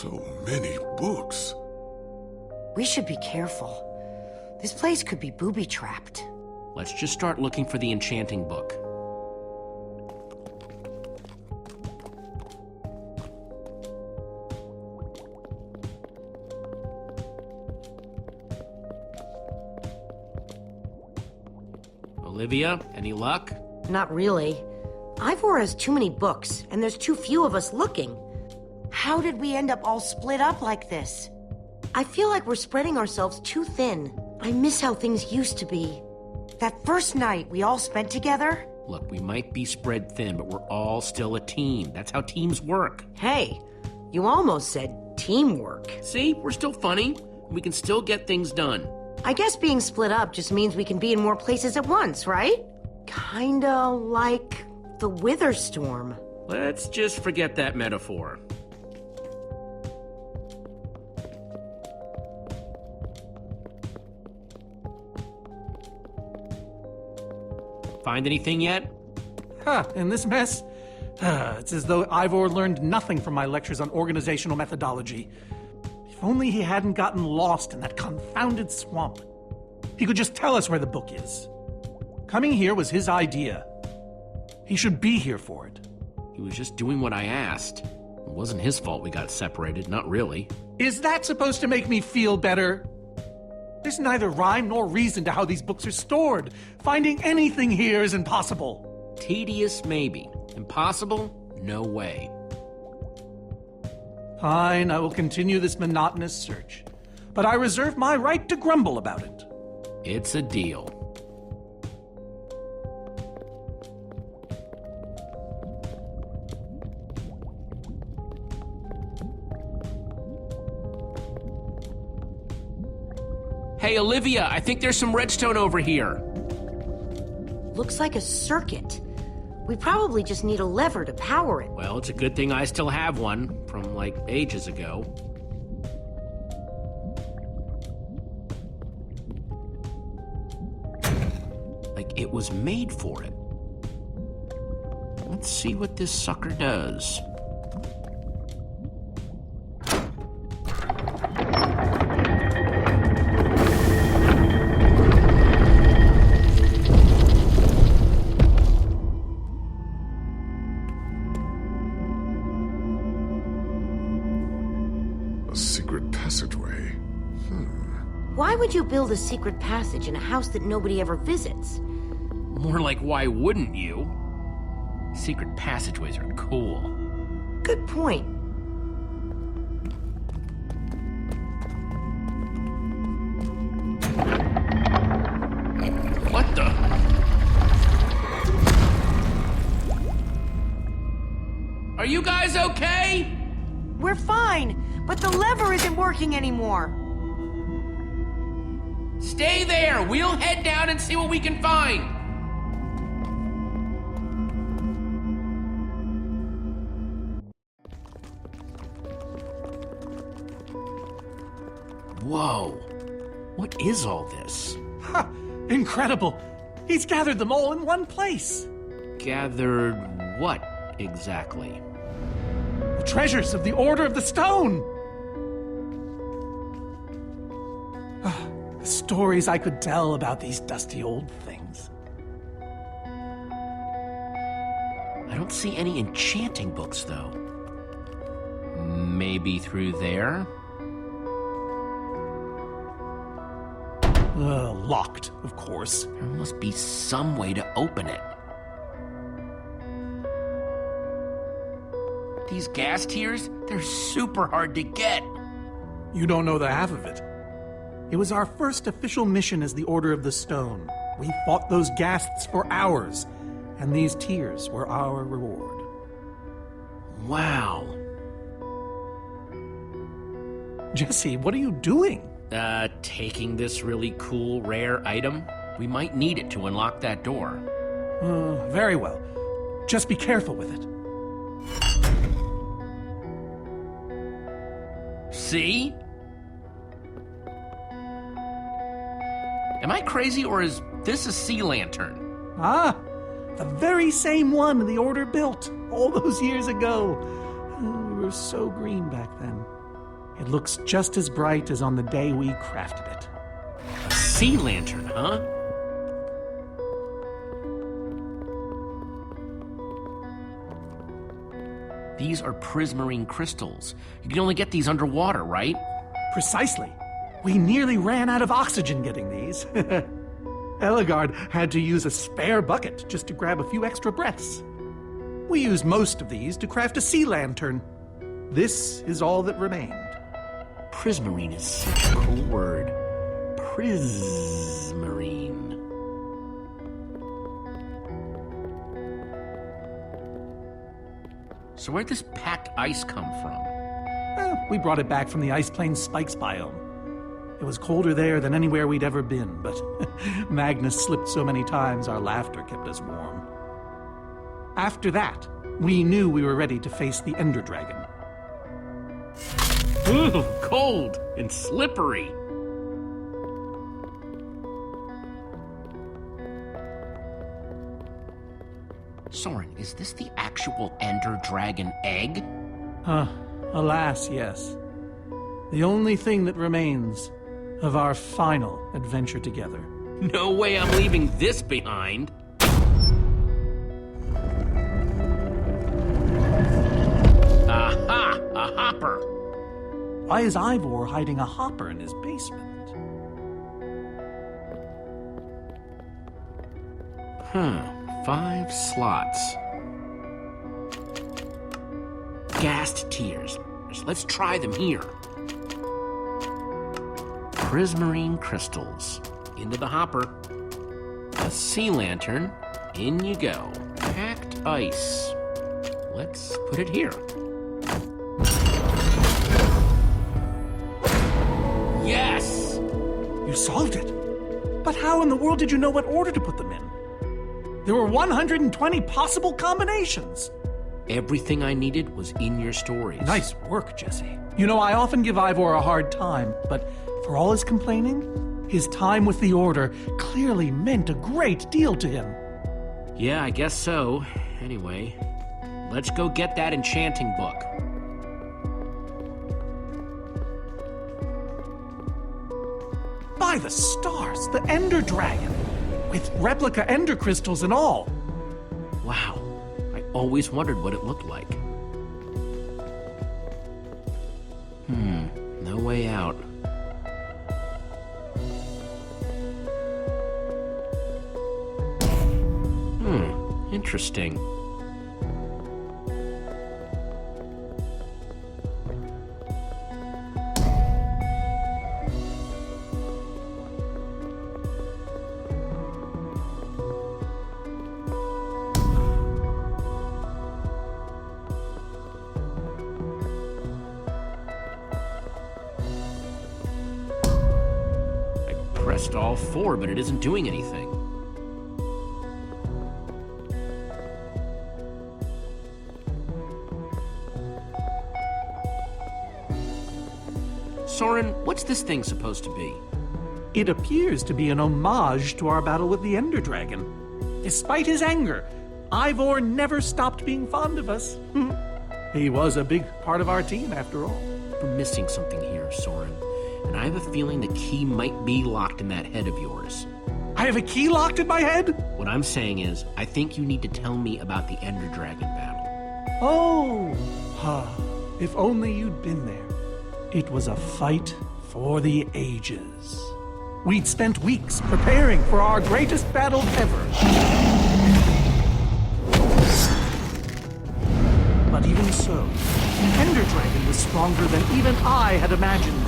So many books. We should be careful. This place could be booby-trapped. Let's just start looking for the enchanting book. Olivia, any luck? Not really. Ivor has too many books, and there's too few of us looking. How did we end up all split up like this? I feel like we're spreading ourselves too thin. I miss how things used to be. That first night we all spent together. Look, we might be spread thin, but we're all still a team. That's how teams work. Hey, you almost said teamwork. See, we're still funny. We can still get things done. I guess being split up just means we can be in more places at once, right? Kinda like the Wither Storm. Let's just forget that metaphor. Find anything yet? In this mess? It's as though Ivor learned nothing from my lectures on organizational methodology. If only he hadn't gotten lost in that confounded swamp. He could just tell us where the book is. Coming here was his idea. He should be here for it. He was just doing what I asked. It wasn't his fault we got separated, not really. Is that supposed to make me feel better? There's neither rhyme nor reason to how these books are stored. Finding anything here is impossible. Tedious, maybe. Impossible? No way. Fine, I will continue this monotonous search. But I reserve my right to grumble about it. It's a deal. Hey, Olivia, I think there's some redstone over here. Looks like a circuit. We probably just need a lever to power it. Well, it's a good thing I still have one from, like, ages ago. Like, it was made for it. Let's see what this sucker does. Why would you build a secret passage in a house that nobody ever visits? More like, why wouldn't you? Secret passageways are cool. Good point. What the? Are you guys okay? We're fine, but the lever isn't working anymore. Stay there! We'll head down and see what we can find! Whoa! What is all this? Ha! Incredible! He's gathered them all in one place! Gathered what, exactly? The treasures of the Order of the Stone! The stories I could tell about these dusty old things. I don't see any enchanting books, though. Maybe through there? Locked, of course. There must be some way to open it. These gas tiers, they're super hard to get. You don't know the half of it. It was our first official mission as the Order of the Stone. We fought those ghasts for hours, and these tears were our reward. Wow. Jesse, what are you doing? Taking this really cool, rare item. We might need it to unlock that door. Very well. Just be careful with it. See? Am I crazy, or is this a sea lantern? Ah, the very same one the Order built all those years ago. We were so green back then. It looks just as bright as on the day we crafted it. A sea lantern, huh? These are prismarine crystals. You can only get these underwater, right? Precisely. We nearly ran out of oxygen getting these. Eligard had to use a spare bucket just to grab a few extra breaths. We used most of these to craft a sea lantern. This is all that remained. Prismarine is such a cool word. Prismarine. So where'd this packed ice come from? We brought it back from the Ice Plains Spikes biome. It was colder there than anywhere we'd ever been, but Magnus slipped so many times our laughter kept us warm. After that, we knew we were ready to face the Ender Dragon. Ooh, cold and slippery. Soren, is this the actual Ender Dragon egg? Alas, yes. The only thing that remains of our final adventure together. No way I'm leaving this behind. Aha! A hopper! Why is Ivor hiding a hopper in his basement? 5 slots. Ghast tears. Let's try them here. Prismarine crystals. Into the hopper. A sea lantern. In you go. Packed ice. Let's put it here. Yes! You solved it. But how in the world did you know what order to put them in? There were 120 possible combinations. Everything I needed was in your stories. Nice work, Jesse. You know, I often give Ivor a hard time, but for all his complaining, his time with the Order clearly meant a great deal to him. Yeah, I guess so. Anyway, let's go get that enchanting book. By the stars, the Ender Dragon, with replica Ender crystals and all. Wow, I always wondered what it looked like. No way out. Interesting. Pressed all 4, but it isn't doing anything. Soren, what's this thing supposed to be? It appears to be an homage to our battle with the Ender Dragon. Despite his anger, Ivor never stopped being fond of us. He was a big part of our team, after all. We're missing something here, Soren. And I have a feeling the key might be locked in that head of yours. I have a key locked in my head? What I'm saying is, I think you need to tell me about the Ender Dragon battle. Oh, if only you'd been there. It was a fight for the ages. We'd spent weeks preparing for our greatest battle ever. But even so, the Ender Dragon was stronger than even I had imagined.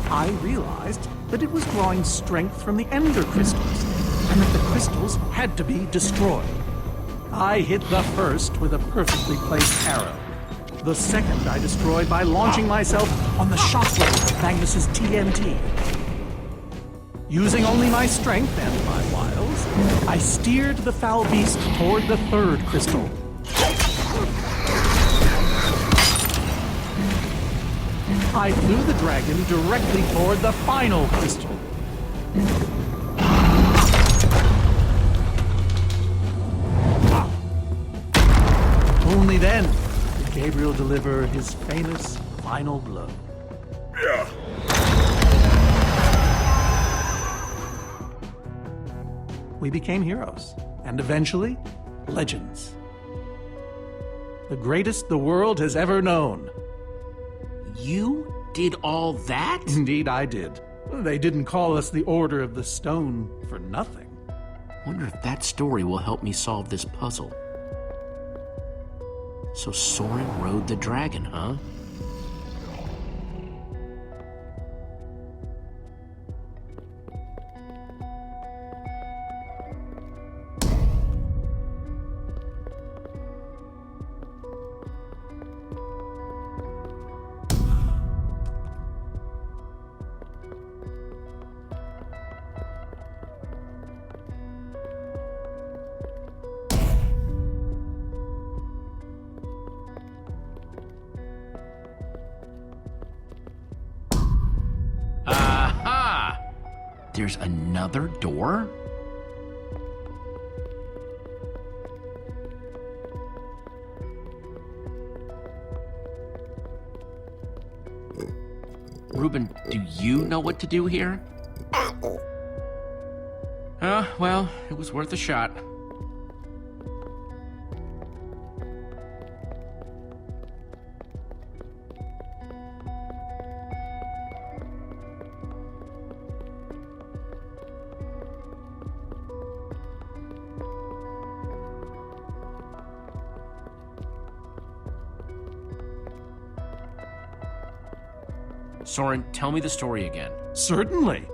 I realized that it was drawing strength from the Ender crystals, and that the crystals had to be destroyed. I hit the first with a perfectly placed arrow. The second I destroyed by launching myself on the shockwave of Magnus's TNT. Using only my strength and my wiles, I steered the foul beast toward the third crystal. I flew the dragon directly toward the final crystal. Only then did Gabriel deliver his famous final blow. We became heroes, and eventually, legends. The greatest the world has ever known. You did all that? Indeed, I did. They didn't call us the Order of the Stone for nothing. Wonder if that story will help me solve this puzzle. So Soren rode the dragon, huh? Aha! There's another door? Reuben, do you know what to do here? Well, it was worth a shot. Soren, tell me the story again. Certainly.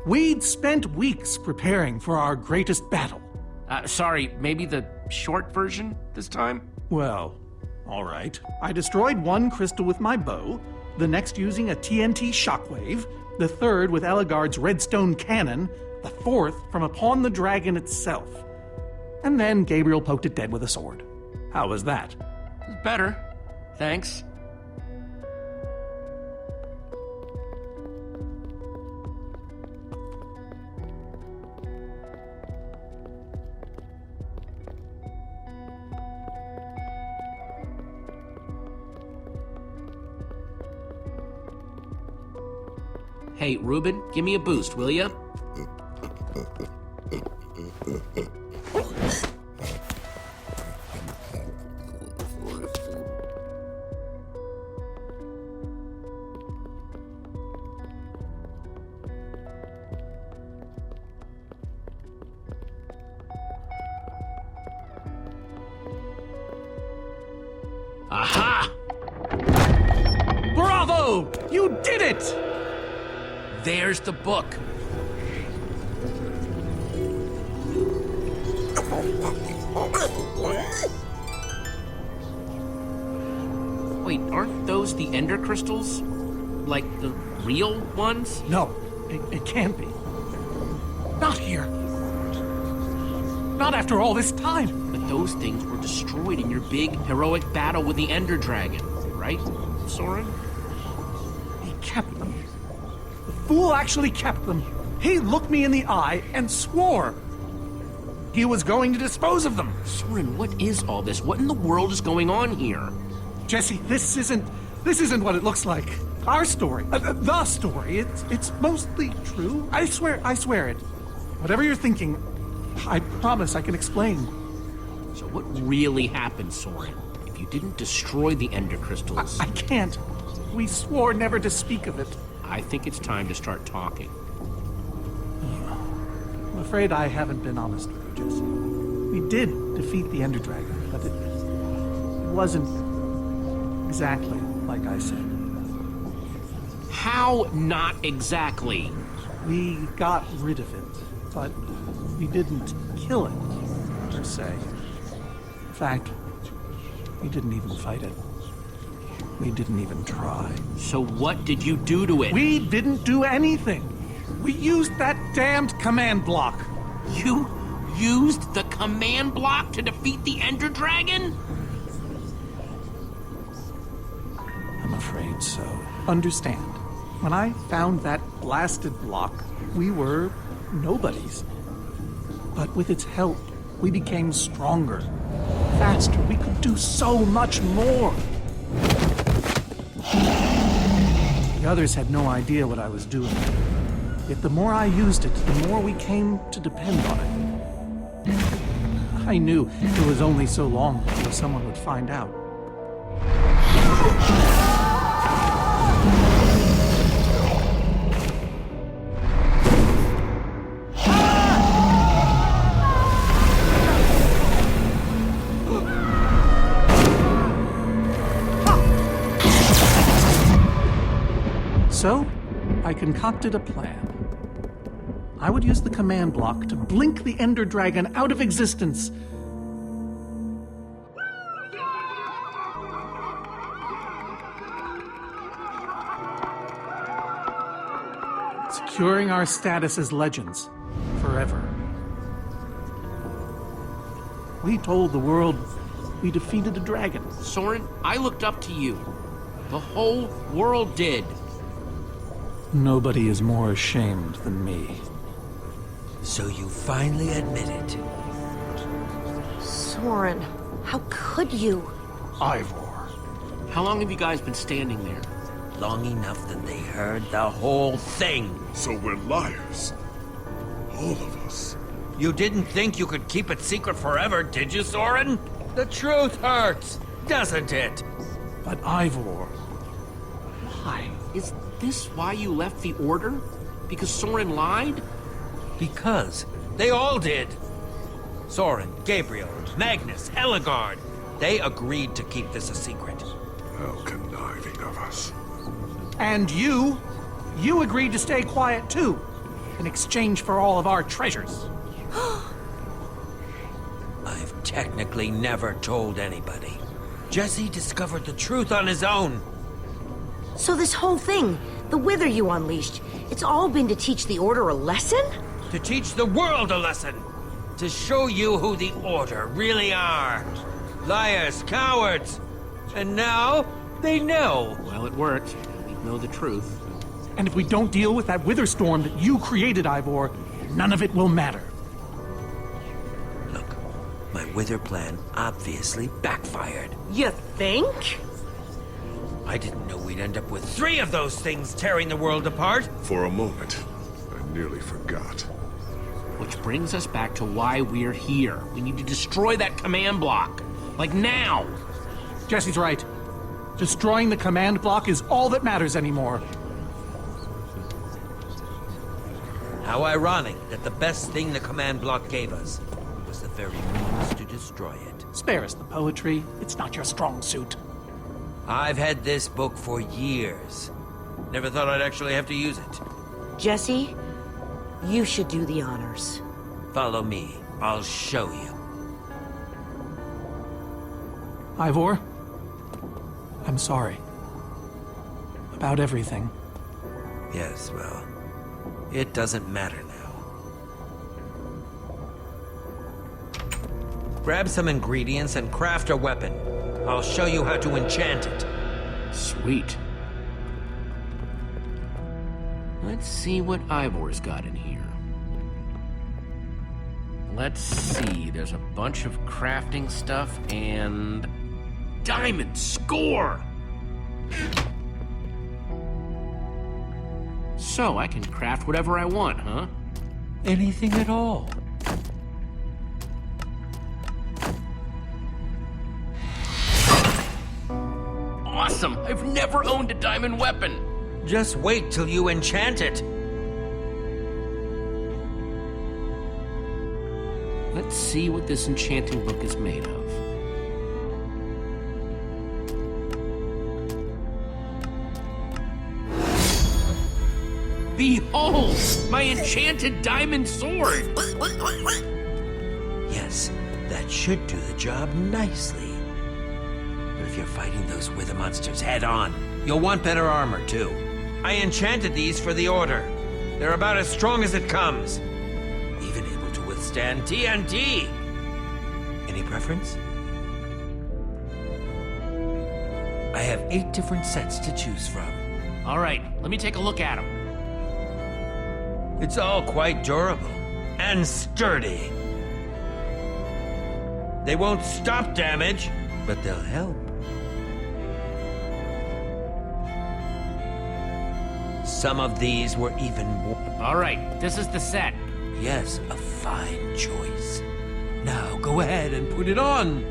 We'd spent weeks preparing for our greatest battle. Sorry, maybe the short version this time? Well, all right. I destroyed one crystal with my bow, the next using a TNT shockwave, the third with Ellegaard's redstone cannon, the fourth from upon the dragon itself. And then Gabriel poked it dead with a sword. How was that? Better. Thanks. Hey, Reuben, give me a boost, will ya? Aha! Bravo! You did it! There's the book. Wait, aren't those the Ender crystals? Like the real ones? No, it can't be. Not here. Not after all this time. But those things were destroyed in your big, heroic battle with the Ender Dragon, right, Soren? He kept them. The fool actually kept them. He looked me in the eye and swore he was going to dispose of them. Soren, what is all this? What in the world is going on here? Jesse, this isn't what it looks like. Our story, the story. It's mostly true. I swear it. Whatever you're thinking, I promise I can explain. So what really happened, Soren? If you didn't destroy the Ender crystals... I can't. We swore never to speak of it. I think it's time to start talking. I'm afraid I haven't been honest with you, Jesse. We did defeat the Ender Dragon, but it wasn't exactly like I said. How not exactly? We got rid of it, but we didn't kill it, per se. In fact, we didn't even fight it. We didn't even try. So what did you do to it? We didn't do anything. We used that damned command block. You used the command block to defeat the Ender Dragon? I'm afraid so. Understand, when I found that blasted block, we were nobodies. But with its help, we became stronger, faster. We could do so much more. We The others had no idea what I was doing. Yet the more I used it, the more we came to depend on it. I knew it was only so long before someone would find out. So, I concocted a plan. I would use the command block to blink the Ender Dragon out of existence. Securing our status as legends forever. We told the world we defeated a dragon. Soren, I looked up to you. The whole world did. Nobody is more ashamed than me. So you finally admit it. Soren, how could you? Ivor. How long have you guys been standing there? Long enough that they heard the whole thing. So we're liars. All of us. You didn't think you could keep it secret forever, did you, Soren? The truth hurts, doesn't it? But Ivor... Why? Is this why you left the Order? Because Soren lied? Because they all did. Soren, Gabriel, Magnus, Ellegaard. They agreed to keep this a secret. How conniving of us. And you agreed to stay quiet too, in exchange for all of our treasures. I've technically never told anybody. Jesse discovered the truth on his own. So this whole thing, the Wither you unleashed, it's all been to teach the Order a lesson? To teach the world a lesson. To show you who the Order really are. Liars, cowards. And now, they know. Well, it worked. We know the truth. And if we don't deal with that Wither storm that you created, Ivor, none of it will matter. Look, my Wither plan obviously backfired. You think? I didn't know we'd end up with 3 of those things tearing the world apart. For a moment, I nearly forgot. Which brings us back to why we're here. We need to destroy that command block. Like now. Jesse's right. Destroying the command block is all that matters anymore. How ironic that the best thing the command block gave us was the very means to destroy it. Spare us the poetry. It's not your strong suit. I've had this book for years. Never thought I'd actually have to use it. Jesse, you should do the honors. Follow me. I'll show you. Ivor, I'm sorry. About everything. Yes, well, it doesn't matter now. Grab some ingredients and craft a weapon. I'll show you how to enchant it. Sweet. Let's see what Ivor's got in here. Let's see, there's a bunch of crafting stuff and... Diamond score! So I can craft whatever I want, huh? Anything at all. Awesome! I've never owned a diamond weapon! Just wait till you enchant it. Let's see what this enchanting book is made of. Behold! My enchanted diamond sword! Yes, that should do the job nicely. But if you're fighting those Wither monsters head on, you'll want better armor, too. I enchanted these for the Order. They're about as strong as it comes. Even able to withstand TNT. Any preference? I have 8 different sets to choose from. All right, let me take a look at them. It's all quite durable and sturdy. They won't stop damage, but they'll help. Some of these were even more. All right, this is the set. Yes, a fine choice. Now go ahead and put it on.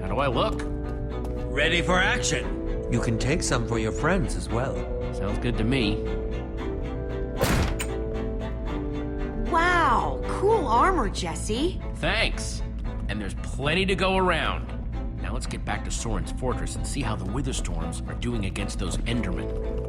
How do I look? Ready for action. You can take some for your friends as well. Sounds good to me. Wow, cool armor, Jesse. Thanks. And there's plenty to go around. Now let's get back to Soren's fortress and see how the Witherstorms are doing against those Endermen.